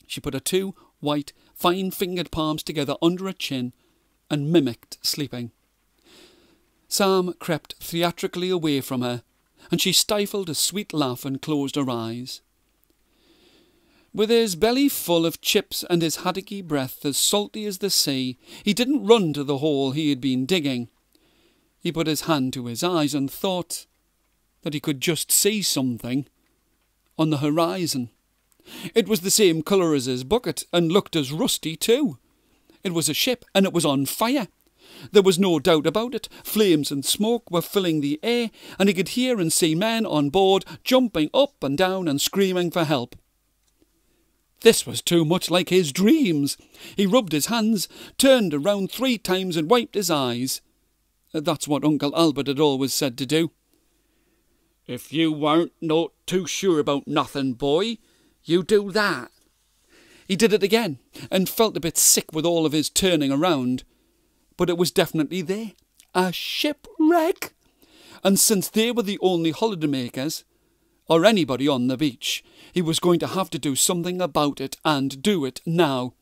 She put her two white, fine-fingered palms together under her chin and mimicked sleeping. Sam crept theatrically away from her, and she stifled a sweet laugh and closed her eyes. With his belly full of chips and his haddocky breath as salty as the sea, he didn't run to the hole he had been digging. He put his hand to his eyes and thought that he could just see something on the horizon. It was the same colour as his bucket and looked as rusty too. It was a ship, and it was on fire. There was no doubt about it. Flames and smoke were filling the air, and he could hear and see men on board jumping up and down and screaming for help. This was too much like his dreams. He rubbed his hands, turned around 3 times and wiped his eyes. That's what Uncle Albert had always said to do. If you weren't not too sure about nothing, boy, you do that. He did it again, and felt a bit sick with all of his turning around. But it was definitely there. A shipwreck. And since they were the only holidaymakers, or anybody on the beach, he was going to have to do something about it, and do it now.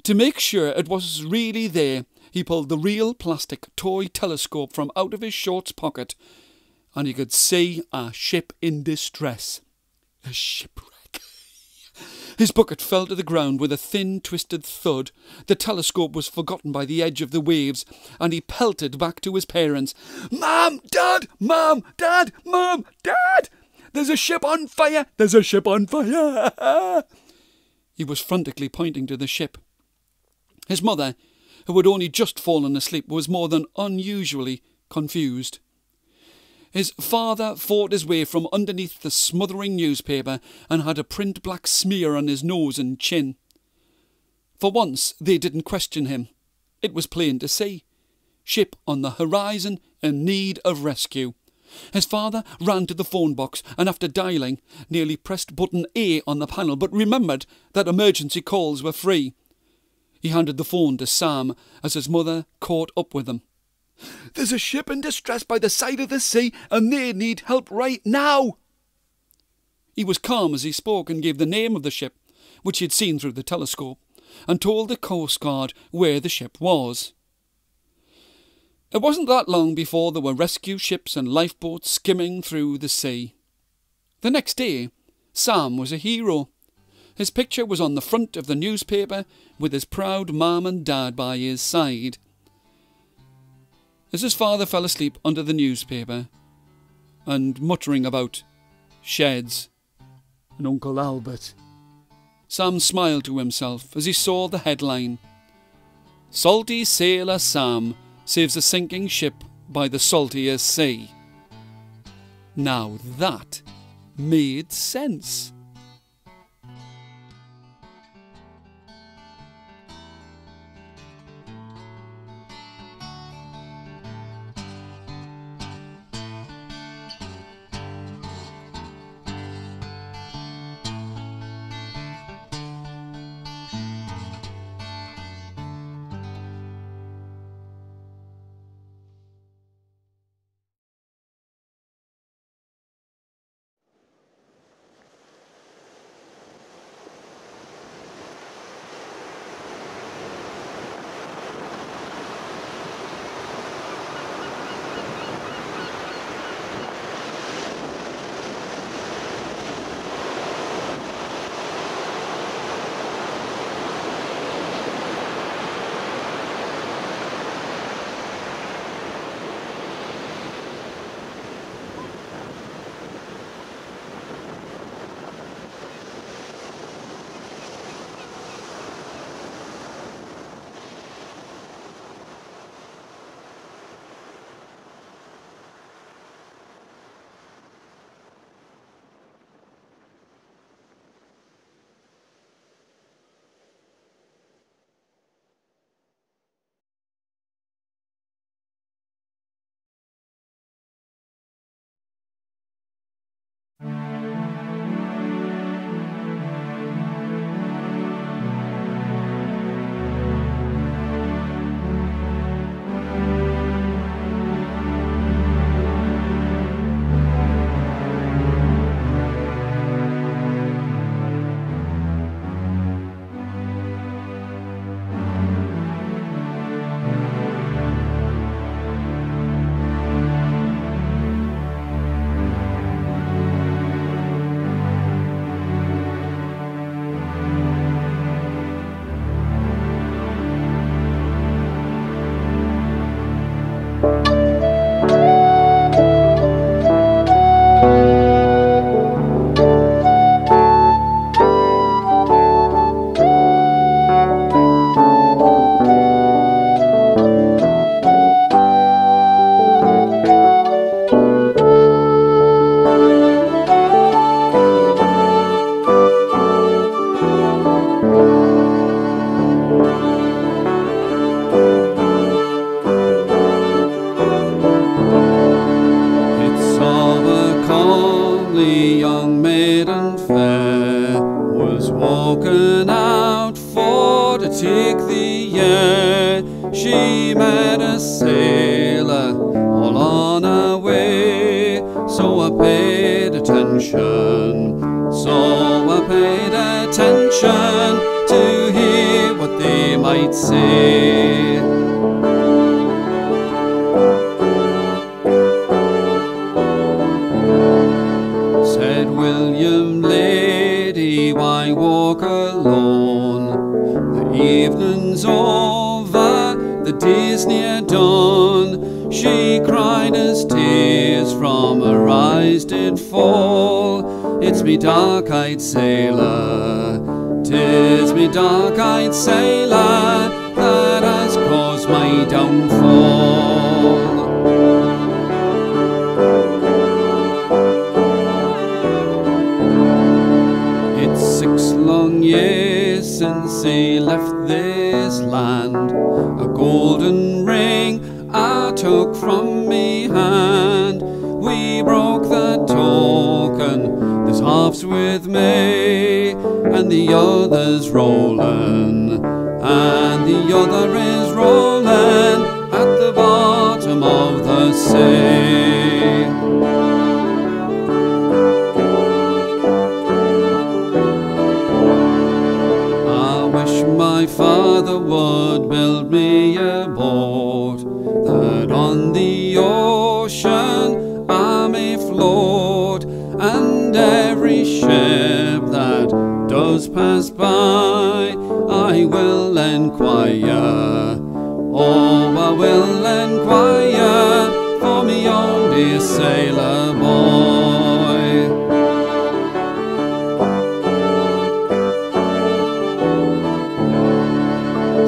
To make sure it was really there, he pulled the real plastic toy telescope from out of his shorts pocket, and he could see a ship in distress. A shipwreck. His bucket fell to the ground with a thin, twisted thud. The telescope was forgotten by the edge of the waves, and he pelted back to his parents. "Mum! Dad! Mum! Dad! Mum! Dad! There's a ship on fire! There's a ship on fire!" He was frantically pointing to the ship. His mother, who had only just fallen asleep, was more than unusually confused. His father fought his way from underneath the smothering newspaper and had a print black smear on his nose and chin. For once they didn't question him. It was plain to see. Ship on the horizon in need of rescue. His father ran to the phone box and after dialing, nearly pressed button A on the panel but remembered that emergency calls were free. He handed the phone to Sam as his mother caught up with him. "There's a ship in distress by the side of the sea and they need help right now." He was calm as he spoke and gave the name of the ship, which he had seen through the telescope, and told the Coastguard where the ship was. It wasn't that long before there were rescue ships and lifeboats skimming through the sea. The next day, Sam was a hero. His picture was on the front of the newspaper with his proud mum and dad by his side. As his father fell asleep under the newspaper and muttering about sheds and Uncle Albert, Sam smiled to himself as he saw the headline, "Salty Sailor Sam saves a sinking ship by the saltiest sea." Now that made sense. walking out for to take the air. She met a sailor all on her way, so I paid attention. So I paid attention to hear what they might say. Said William, lady, why walk alone? The evening's over, the day's near dawn. She cried as tears from her eyes did fall. It's me dark-eyed sailor, 'tis me dark-eyed sailor that has caused my downfall. It's 6 long years since he left this took from me hand. We broke the token, this half's with me, and the other's rolling, and the other is rolling at the bottom of the sea. I wish my father would build me a boat, that on the ocean I may float, and every ship that does pass by I will enquire, oh, I will enquire for me own dear sailor boy.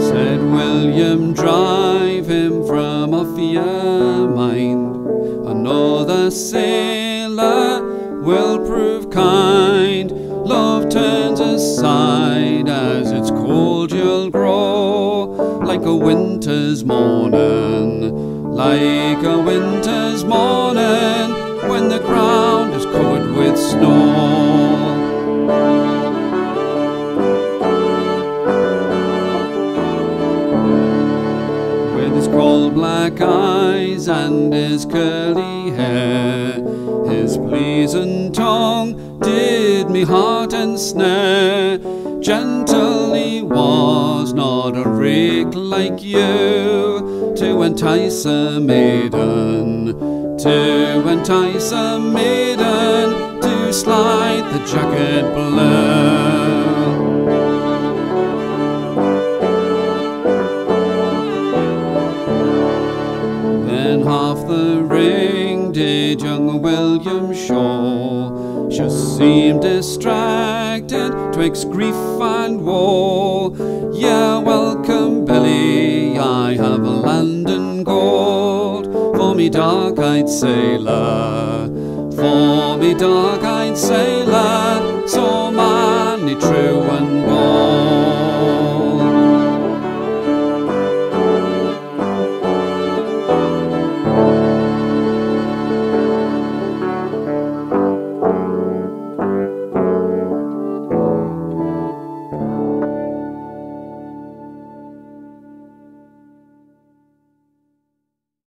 Said William, drive him from off your mind, another sailor will prove kind. Love turns aside, as it's cold you'll grow, like a winter's morning, like a winter's morning, when the ground is covered with snow. With his cold black eyes and his curly hair, his pleasing tongue did me heart ensnare. Gentle he was, not a rake like you, to entice a maiden, to entice a maiden, to slide the jacket blue. Then half the ring did young William show, just seemed distracted twixt grief and woe. Yeah, welcome Billy, I have a land and gold, for me dark-eyed sailor, for me dark-eyed sailor, so manly, true and bold.